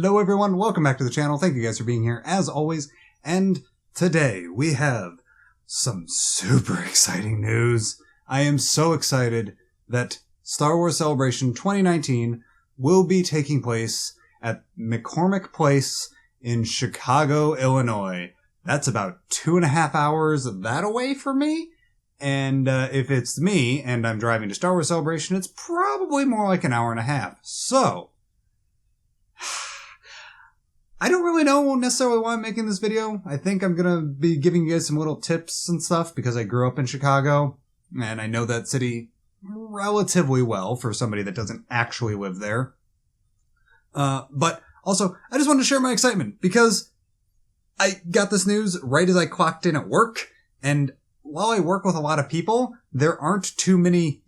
Hello everyone, welcome back to the channel. Thank you guys for being here as always. And today we have some super exciting news. I am so excited that Star Wars Celebration 2019 will be taking place at McCorrmick Place in Chicago, Illinois. That's about 2.5 hours that away from me. And if it's me and I'm driving to Star Wars Celebration, it's probably more like an hour and a half. So, I don't really know necessarily why I'm making this video. I think I'm going to be giving you guys some little tips and stuff because I grew up in Chicago and I know that city relatively well for somebody that doesn't actually live there. But also, I just wanted to share my excitement because I got this news right as I clocked in at work, and while I work with a lot of people, there aren't too many,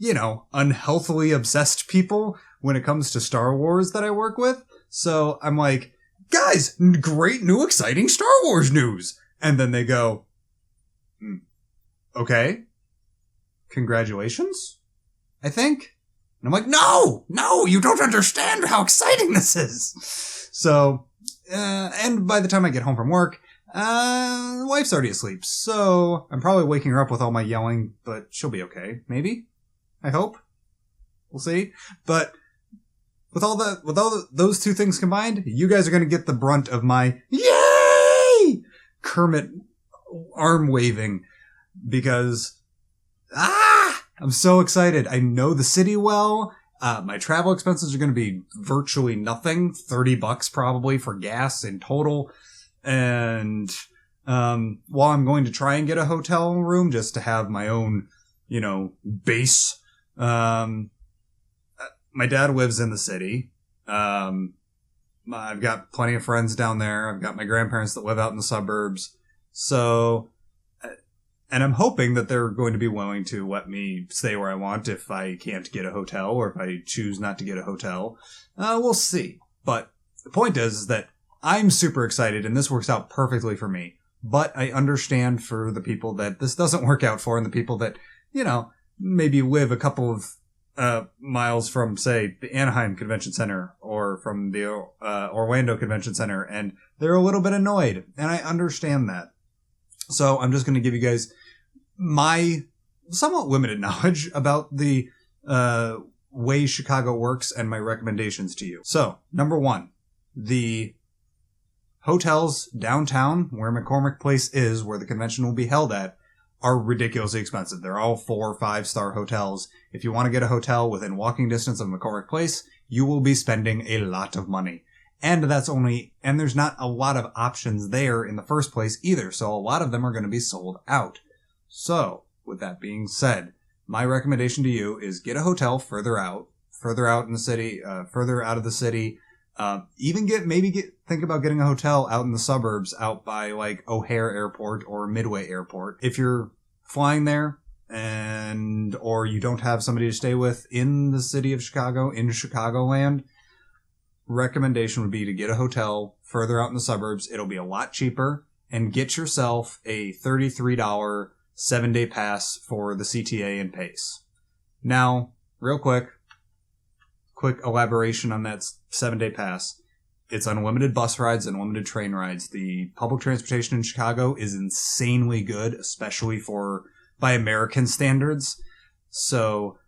unhealthily obsessed people when it comes to Star Wars that I work with. So I'm like, guys, great new exciting Star Wars news. And then they go, okay, congratulations, I think. And I'm like, no, you don't understand how exciting this is. So, and by the time I get home from work, the wife's already asleep. So I'm probably waking her up with all my yelling, but she'll be okay. Maybe. I hope. We'll see. But with those two things combined, you guys are going to get the brunt of my yay Kermit arm waving because, I'm so excited. I know the city well. My travel expenses are going to be virtually nothing. $30 probably for gas in total. And, while I'm going to try and get a hotel room just to have my own, base, my dad lives in the city. I've got plenty of friends down there. I've got my grandparents that live out in the suburbs. So, and I'm hoping that they're going to be willing to let me stay where I want if I can't get a hotel or if I choose not to get a hotel. We'll see. But the point is that I'm super excited and this works out perfectly for me. But I understand for the people that this doesn't work out for and the people that, maybe live a couple of miles from, say, the Anaheim Convention Center or from the Orlando Convention Center, and they're a little bit annoyed, and I understand that. So I'm just going to give you guys my somewhat limited knowledge about the way Chicago works and my recommendations to you. So, number one, the hotels downtown, where McCorrmick Place is, where the convention will be held at, are ridiculously expensive. They're all 4 or 5-star hotels. If you want to get a hotel within walking distance of McCorrmick Place, you will be spending a lot of money. And there's not a lot of options there in the first place either, so a lot of them are going to be sold out. So, with that being said, my recommendation to you is get a hotel further out in the city, further out of the city. Think about getting a hotel out in the suburbs, out by like O'Hare Airport or Midway Airport. If you're flying there or you don't have somebody to stay with in the city of Chicago, in Chicagoland, recommendation would be to get a hotel further out in the suburbs. It'll be a lot cheaper, and get yourself a $33 7-day pass for the CTA and PACE. Now, real quick elaboration on that 7-day pass. It's unlimited bus rides, unlimited train rides. The public transportation in Chicago is insanely good, especially by American standards. So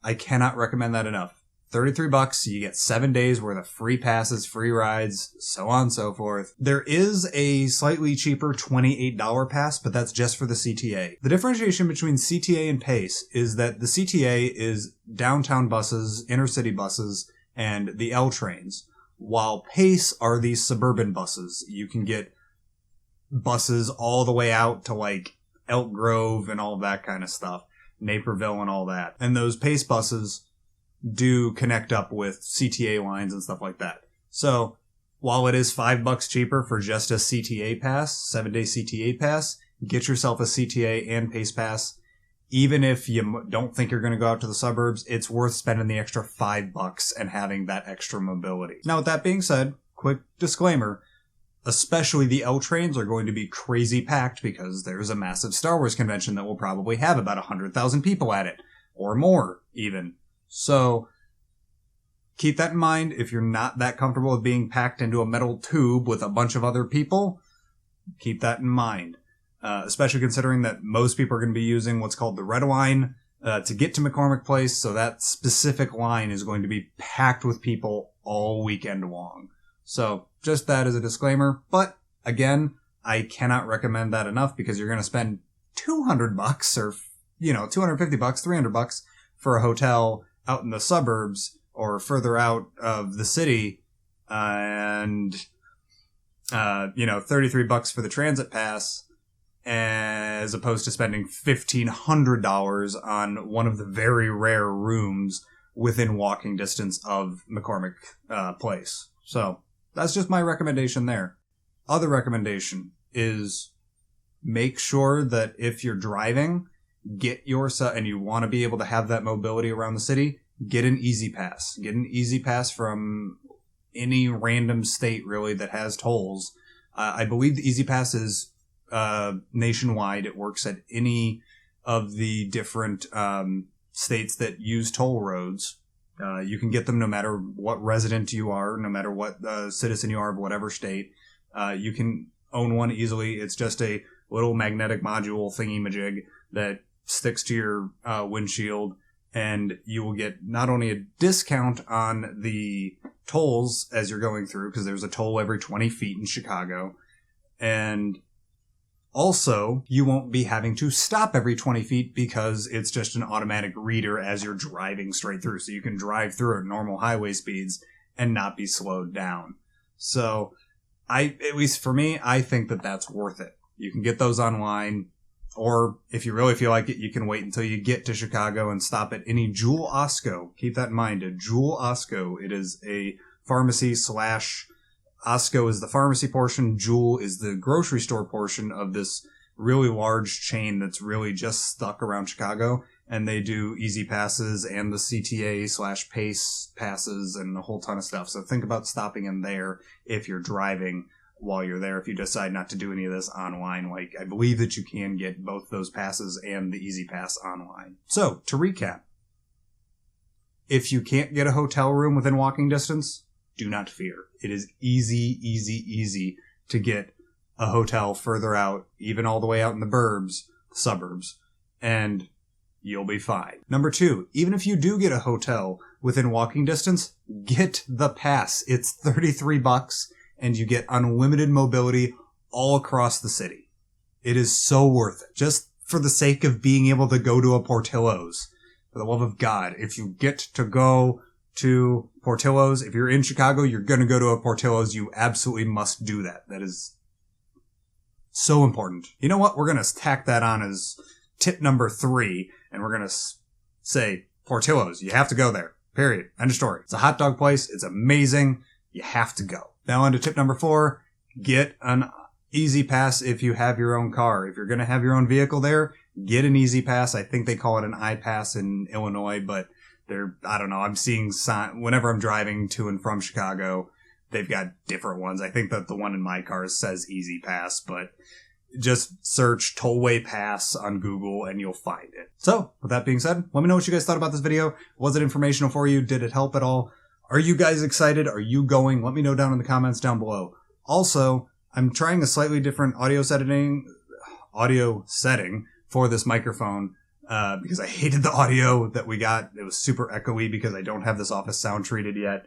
I cannot recommend that enough. $33, you get 7 days worth of free passes, free rides, so on and so forth. There is a slightly cheaper $28 pass, but that's just for the CTA. The differentiation between CTA and PACE is that the CTA is downtown buses, inner city buses, and the L trains, while PACE are these suburban buses. You can get buses all the way out to like Elk Grove and all that kind of stuff, Naperville and all that. And those PACE buses do connect up with CTA lines and stuff like that. So while it is $5 cheaper for just a CTA pass, 7-day CTA pass, get yourself a CTA and PACE pass. Even if you don't think you're going to go out to the suburbs, it's worth spending the extra $5 and having that extra mobility. Now, with that being said, quick disclaimer, especially the L trains are going to be crazy packed because there's a massive Star Wars convention that will probably have about 100,000 people at it, or more even. So keep that in mind. If you're not that comfortable with being packed into a metal tube with a bunch of other people, keep that in mind. Especially considering that most people are going to be using what's called the Red Line to get to McCorrmick Place. So that specific line is going to be packed with people all weekend long. So just that as a disclaimer. But again, I cannot recommend that enough because you're going to spend $200 or, $250, $300 for a hotel out in the suburbs or further out of the city. And, $33 for the transit pass, as opposed to spending $1,500 on one of the very rare rooms within walking distance of McCorrmick Place. So that's just my recommendation there. Other recommendation is make sure that if you're driving, and you want to be able to have that mobility around the city, get an Easy Pass. Get an Easy Pass from any random state, really, that has tolls. I believe the Easy Pass is nationwide. It works at any of the different states that use toll roads. You can get them no matter what resident you are, no matter what citizen you are of whatever state. You can own one easily. It's just a little magnetic module thingy-majig that sticks to your windshield, and you will get not only a discount on the tolls as you're going through, because there's a toll every 20 feet in Chicago, and also you won't be having to stop every 20 feet because it's just an automatic reader as you're driving straight through. So you can drive through at normal highway speeds and not be slowed down. So at least for me, I think that that's worth it. You can get those online, or if you really feel like it, you can wait until you get to Chicago and stop at any Jewel Osco. Keep that in mind, a Jewel Osco. It is a pharmacy / Osco is the pharmacy portion. Jewel is the grocery store portion of this really large chain that's really just stuck around Chicago. And they do Easy Passes and the CTA / Pace passes and a whole ton of stuff. So think about stopping in there if you're driving while you're there. If you decide not to do any of this online, like I believe that you can get both those passes and the Easy Pass online. So to recap, if you can't get a hotel room within walking distance, do not fear. It is easy to get a hotel further out, even all the way out in the suburbs, and you'll be fine. Number 2, even if you do get a hotel within walking distance, get the pass. It's $33 and you get unlimited mobility all across the city. It is so worth it. Just for the sake of being able to go to a Portillo's. For the love of God, if you get to go to Portillo's, if you're in Chicago, you're going to go to a Portillo's. You absolutely must do that. That is so important. You know what? We're going to tack that on as tip number 3, and we're going to say Portillo's. You have to go there. Period. End of story. It's a hot dog place. It's amazing. You have to go. Now on to tip number 4. Get an Easy Pass if you have your own car. If you're going to have your own vehicle there, get an Easy Pass. I think they call it an iPass in Illinois, but I don't know. I'm seeing whenever I'm driving to and from Chicago, they've got different ones. I think that the one in my car says Easy Pass, but just search Tollway Pass on Google and you'll find it. So with that being said, let me know what you guys thought about this video. Was it informational for you? Did it help at all? Are you guys excited? Are you going? Let me know down in the comments down below. Also, I'm trying a slightly different audio setting for this microphone. Because I hated the audio that we got. It was super echoey because I don't have this office sound treated yet.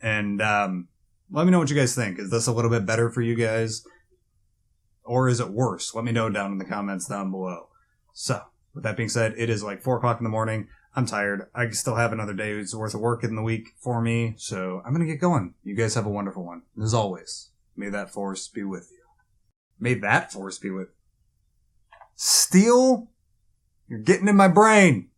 And let me know what you guys think. Is this a little bit better for you guys? Or is it worse? Let me know down in the comments down below. So, with that being said, it is like 4 o'clock in the morning. I'm tired. I still have another day's worth of work in the week for me. So, I'm going to get going. You guys have a wonderful one. And as always, may that force be with you. May that force be with you. Steel? You're getting in my brain.